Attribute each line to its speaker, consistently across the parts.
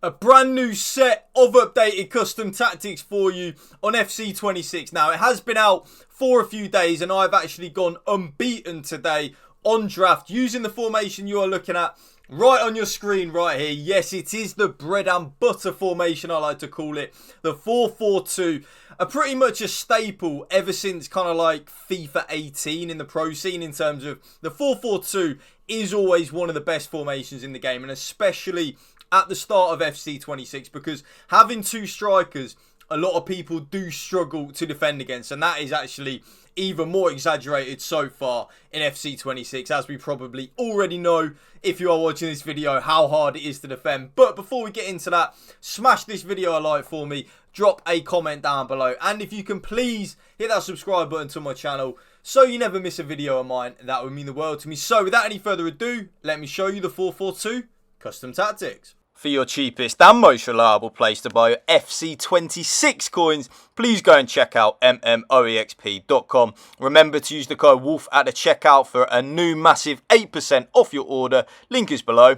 Speaker 1: A brand new set of updated custom tactics for you on FC26. Now, it has been out for a few days and I've actually gone unbeaten today on draft using the formation you are looking at right on your screen right here. Yes, it is the bread and butter formation, I like to call it. The 4-4-2. Pretty much a staple ever since kind of like FIFA 18 in the pro scene, in terms of the 4-4-2 is always one of the best formations in the game, and especially at the start of FC26, because having two strikers, a lot of people do struggle to defend against, and that is actually even more exaggerated so far in FC26, as we probably already know if you are watching this video how hard it is to defend. But before we get into that, smash this video a like for me, drop a comment down below, and if you can please hit that subscribe button to my channel so you never miss a video of mine, that would mean the world to me. So without any further ado, let me show you the 4-4-2 custom tactics. For your cheapest and most reliable place to buy your FC26 coins, please go and check out mmoexp.com. Remember to use the code WOLF at the checkout for a new massive 8% off your order. Link is below.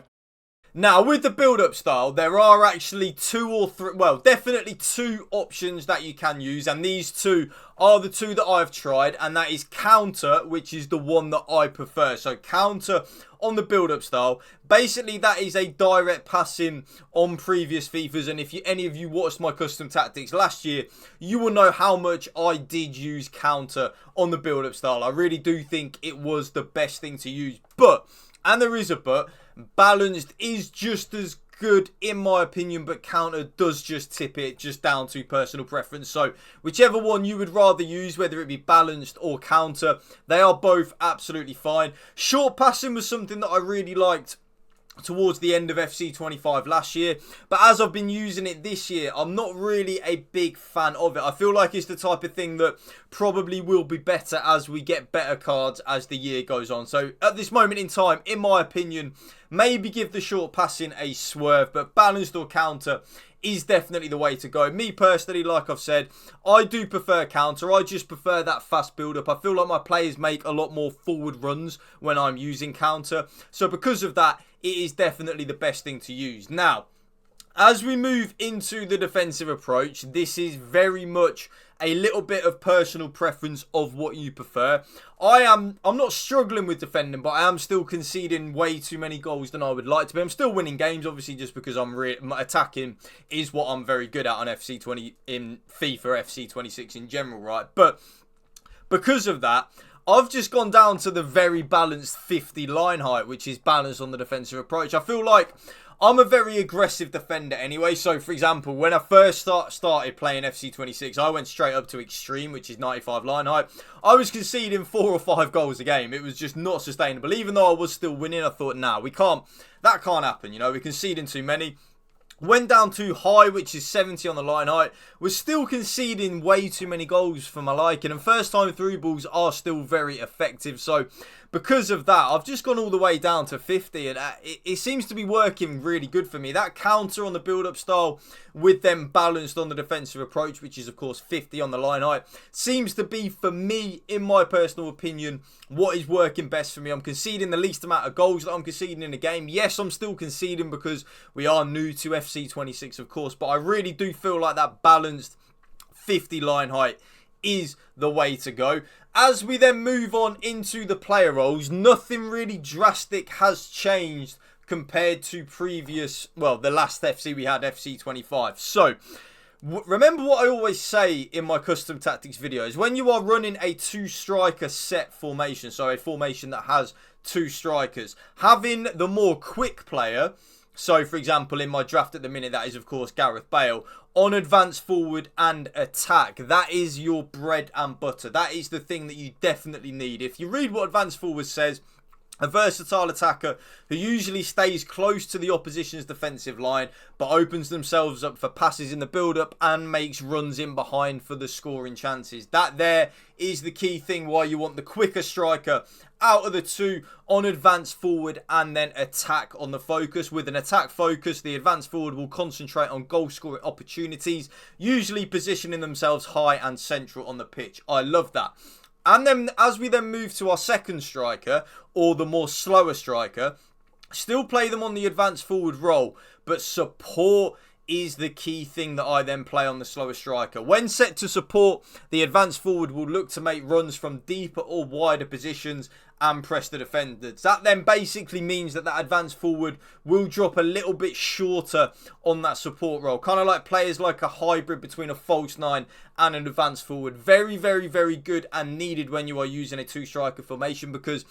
Speaker 1: Now, with the build-up style, there are actually two or three, well, definitely two options that you can use, and these two are the two that I've tried, and that is counter, which is the one that I prefer. So counter on the build-up style, basically that is a direct passing on previous FIFAs, and if any of you watched my custom tactics last year, you will know how much I did use counter on the build-up style. I really do think it was the best thing to use, but, and there is a but, balanced is just as good in my opinion, but counter does just tip it just down to personal preference. So whichever one you would rather use, whether it be balanced or counter, they are both absolutely fine. Short passing was something that I really liked towards the end of FC25 last year, but as I've been using it this year, I'm not really a big fan of it. I feel like it's the type of thing that probably will be better as we get better cards as the year goes on. So at this moment in time, in my opinion, maybe give the short passing a swerve, but balanced or counter is definitely the way to go. Me personally, like I've said, I do prefer counter. I just prefer that fast build-up. I feel like my players make a lot more forward runs when I'm using counter. So because of that, it is definitely the best thing to use. Now, as we move into the defensive approach, this is very much a little bit of personal preference of what you prefer. I'm not struggling with defending, but I am still conceding way too many goals than I would like to be. I'm still winning games, obviously, just because my attacking is what I'm very good at on FC20 in FIFA FC26 in general, right? But because of that, I've just gone down to the very balanced 50 line height, which is balanced on the defensive approach. I feel like I'm a very aggressive defender anyway. So, for example, when I first started playing FC26, I went straight up to extreme, which is 95 line height. I was conceding 4 or 5 goals a game. It was just not sustainable. Even though I was still winning, I thought, nah, that can't happen. You know, we're conceding too many. Went down to high, which is 70 on the line height. Was still conceding way too many goals for my liking. And first time through balls are still very effective. So because of that, I've just gone all the way down to 50. And it seems to be working really good for me. That counter on the build-up style with them balanced on the defensive approach, which is, of course, 50 on the line height, seems to be, for me, in my personal opinion, what is working best for me. I'm conceding the least amount of goals that I'm conceding in a game. Yes, I'm still conceding because we are new to FC26, of course, but I really do feel like that balanced 50 line height is the way to go. As we then move on into the player roles, nothing really drastic has changed compared to previous, well, the last FC we had, FC25. So remember what I always say in my custom tactics videos: when you are running a 2-striker set formation, so a formation that has 2 strikers, having the more quick player, so for example in my draft at the minute, that is of course Gareth Bale, on advance forward and attack, that is your bread and butter. That is the thing that you definitely need. If you read what advance forward says, a versatile attacker who usually stays close to the opposition's defensive line but opens themselves up for passes in the build-up and makes runs in behind for the scoring chances. That there is the key thing why you want the quicker striker out of the two on advance forward and then attack on the focus. With an attack focus, the advance forward will concentrate on goal scoring opportunities, usually positioning themselves high and central on the pitch. I love that. And then as we then move to our second striker, or the more slower striker, Still play them on the advanced forward role, but support is the key thing that I then play on the slower striker. When set to support, the advanced forward will look to make runs from deeper or wider positions and press the defenders. That then basically means that advanced forward will drop a little bit shorter on that support role. Kind of like players like a hybrid between a false 9 and an advanced forward. Very, very, very good and needed when you are using a two-striker formation, because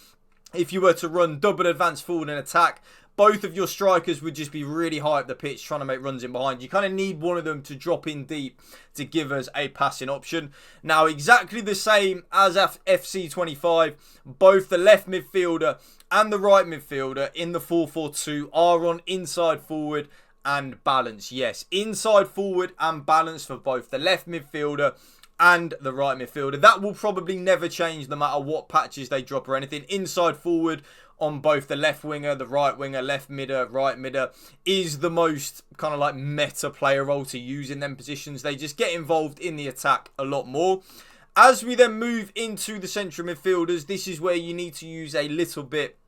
Speaker 1: if you were to run double advanced forward in attack, both of your strikers would just be really high up the pitch trying to make runs in behind. You kind of need one of them to drop in deep to give us a passing option. Now, exactly the same as FC25, both the left midfielder and the right midfielder in the 4-4-2 are on inside forward and balance. Yes, inside forward and balance for both the left midfielder and the right midfielder. That will probably never change no matter what patches they drop or anything. Inside forward on both the left winger, the right winger, left midder, right midder is the most kind of like meta player role to use in them positions. They just get involved in the attack a lot more. As we then move into the central midfielders, this is where you need to use a little bit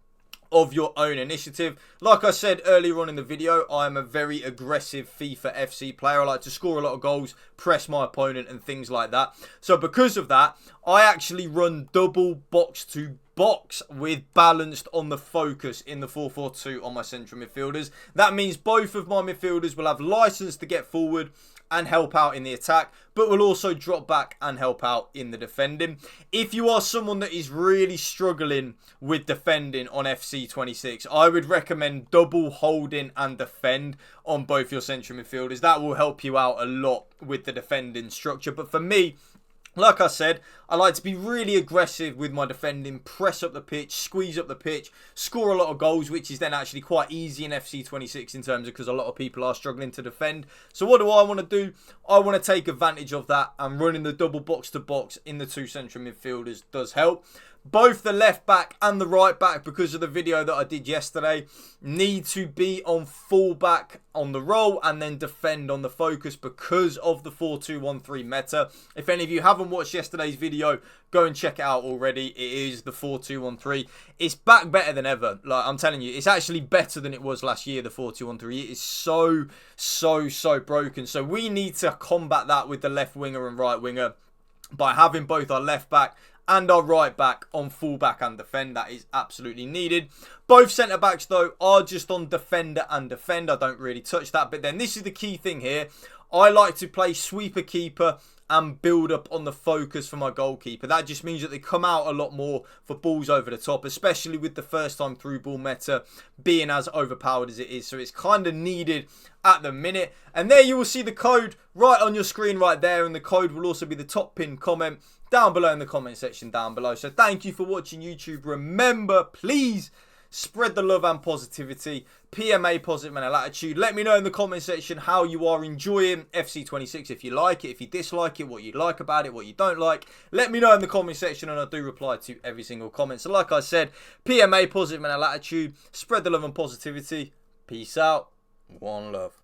Speaker 1: of your own initiative. Like I said earlier on in the video, I am a very aggressive FIFA FC player. I like to score a lot of goals, press my opponent and things like that. So because of that, I actually run double box to box with balanced on the focus in the 4-4-2 on my central midfielders. That means both of my midfielders will have license to get forward and help out in the attack, but will also drop back and help out in the defending. If you are someone that is really struggling with defending on FC26, I would recommend double holding and defend on both your central midfielders. That will help you out a lot with the defending structure. But for me, like I said, I like to be really aggressive with my defending, press up the pitch, squeeze up the pitch, score a lot of goals, which is then actually quite easy in FC26 in terms of because a lot of people are struggling to defend. So what do I want to do? I want to take advantage of that, and running the double box to box in the two central midfielders does help. Both the left back and the right back, because of the video that I did yesterday, need to be on full back on the roll and then defend on the focus because of the 4-2-1-3 meta. If any of you haven't watched yesterday's video, go and check it out already. It is the 4-2-1-3. It's back better than ever. Like, I'm telling you, it's actually better than it was last year, the 4-2-1-3. It is so broken. So we need to combat that with the left winger and right winger by having both our left back and our right back on full back and defend. That is absolutely needed. Both centre backs though are just on defender and defend. I don't really touch that. But then this is the key thing here. I like to play sweeper keeper and build up on the focus for my goalkeeper. That just means that they come out a lot more for balls over the top, especially with the first time through ball meta being as overpowered as it is. So it's kind of needed at the minute. And there you will see the code right on your screen right there. And the code will also be the top pinned comment down below in the comment section down below. So thank you for watching YouTube. Remember, please spread the love and positivity. PMA, positive mental attitude. Let me know in the comment section how you are enjoying FC26. If you like it, if you dislike it, what you like about it, what you don't like. Let me know in the comment section, and I do reply to every single comment. So like I said, PMA, positive mental attitude. Spread the love and positivity. Peace out. One love.